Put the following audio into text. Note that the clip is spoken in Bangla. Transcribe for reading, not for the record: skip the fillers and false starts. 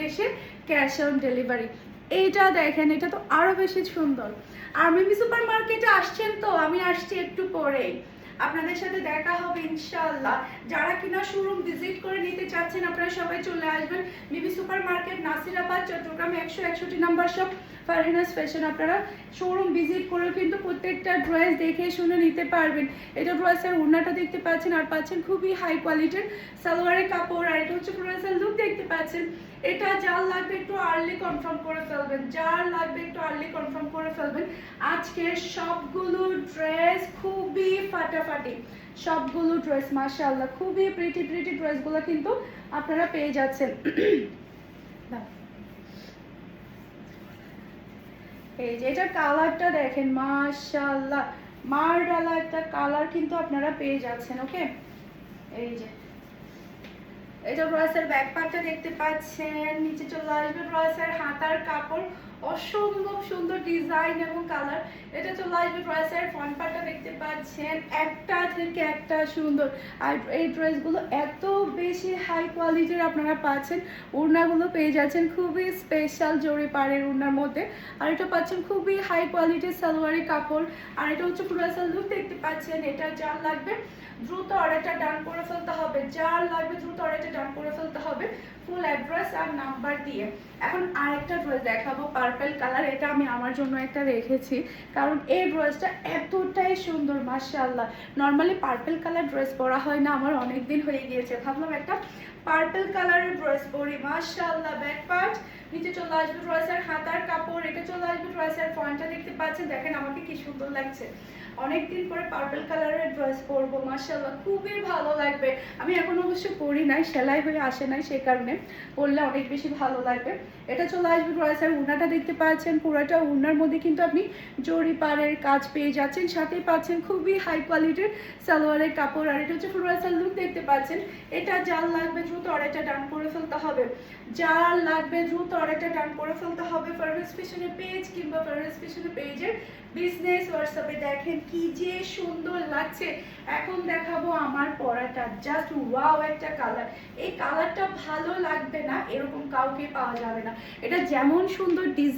এসে ক্যাশ অন ডেলিভারি। এইটা দেখেন, এটা তো আরো বেশি সুন্দর। আর মিমি সুপার মার্কেটে আসছেন তো, আমি আসছি একটু পরেই, আপনাদের সাথে দেখা হবে ইনশাআল্লাহ। যারা কিনা শোরুম ভিজিট করে নিতে চাচ্ছেন আপনারা সবাই চলে আসবেন Mimi super market, Nasirabad, Chattogram 161 number shop Farhina's fashion. আপনারা শোরুম ভিজিট করে কিন্তু প্রত্যেকটা ড্রেস দেখে শুনে নিতে পারবেন। এটা ড্রেসের ওড়নাটা দেখতে পাচ্ছেন, আর পাচ্ছেন খুবই হাই কোয়ালিটির সালোয়ারের কাপড়। আর এটা হচ্ছে ড্রেসের লুক দেখতে পাচ্ছেন। এটা যার লাগবে একটু আর্লি কনফার্ম করে ফেলবেন, যার লাগবে একটু আর্লি কনফার্ম করে ফেলবেন। আজকের সবগুলো ড্রেস খুবই ফাটাফাটি, সবগুলো ড্রেস মাশাআল্লাহ খুবই প্রিটি প্রিটি ড্রেসগুলো কিন্তু আপনারা পেয়ে যাচ্ছেন। এই যে এটার কালারটা দেখেন মাশাআল্লাহ, মারডালা একটা কালার কিন্তু আপনারা পেয়ে যাচ্ছেন। ওকে, এই যে এটা ড্রেসের ব্যাক পার্টটা দেখতে পাচ্ছেন, নিচে চলে আসবে ড্রেসের হাতার কাপড়, অসম্ভব সুন্দর ডিজাইন এবং কালার। এটা চলে আসবে ড্রেসের ফ্রন্ট পার্টটা দেখতে পাচ্ছেন, একটা থেকে একটা সুন্দর। আর এই ড্রেসগুলো এত বেশি হাই কোয়ালিটির আপনারা পাচ্ছেন। ওড়নাগুলো পেয়ে যাচ্ছেন খুবই স্পেশাল জরি পাড়ের ওড়নার মধ্যে। আর এটা পাচ্ছেন খুবই হাই কোয়ালিটির সালোয়ারি কাপড়। আর এটা হচ্ছে ড্রেসের লুক দেখতে পাচ্ছেন। এটা যার লাগবে দ্রুত অর্ডারটা ডান করে ফেলতে হবে, যার লাগবে দ্রুত অর্ডারটা ডান করে ফেলতে হবে ফুল অ্যাড্রেস আর নাম্বার দিয়ে। এখন আরেকটা ড্রেস দেখাবো পার্পল কালার। এটা আমি আমার জন্য একটা রেখেছি, কারণ এই ড্রেসটা এতটাই সুন্দর মাশাআল্লাহ। নর্মালি পার্পল কালার ড্রেস পরা হয় না, আমার অনেক দিন হয়ে গিয়েছে, ভাবলাম একটা পার্পল কালারের ড্রেস পরি। মাশাআল্লাহ ব্যাক পার্ট, নিচে চলে আসবে ড্রেসের হাতার কাপড়, এটা চলে আসবে ড্রেসের ফ্রন্টটা দেখতে পাচ্ছেন। দেখেন আমাকে কি সুন্দর লাগছে, অনেকদিন পরে পার্পল কালারের ড্রেস পরবো, মাশাআল্লাহ খুবই ভালো লাগবে। আমি এখন অবশ্য পরি নাই, সেলাই হয়ে আসে নাই, সে কারণে পরলে অনেক বেশি ভালো লাগবে। এটা চলে আসবে ড্রেসের ওড়নাটা দেখতে পাচ্ছেন, পুরোটা ওড়নার মধ্যে কিন্তু আপনি জরি পাড়ের কাজ পেয়ে যাচ্ছেন, সাথেই পাচ্ছেন খুবই হাই কোয়ালিটির সালোয়ারের কাপড়। আর এটা হচ্ছে ড্রেসের লুক দেখতে পাচ্ছেন। এটা যার লাগবে দ্রুত অর্ডারটা ডান করে ফেলতে হবে, যার লাগবে দ্রুত অর্ডারটা ডান করে ফেলতে হবে ফারহিনাস ফ্যাশনের পেজ কিংবা ফারহিনাস ফ্যাশনের পেজের বিজনেস হোয়াটসঅ্যাপে। দেখেন কি যে সুন্দর লাগছে। এখন দেখাবো আমার পরাটা, জাস্ট ওয়াও একটা কালার। এই কালারটা ভালো লাগবে না এরকম কাউকে পাওয়া যাবে না। এটা যেমন সুন্দর ডিজাইন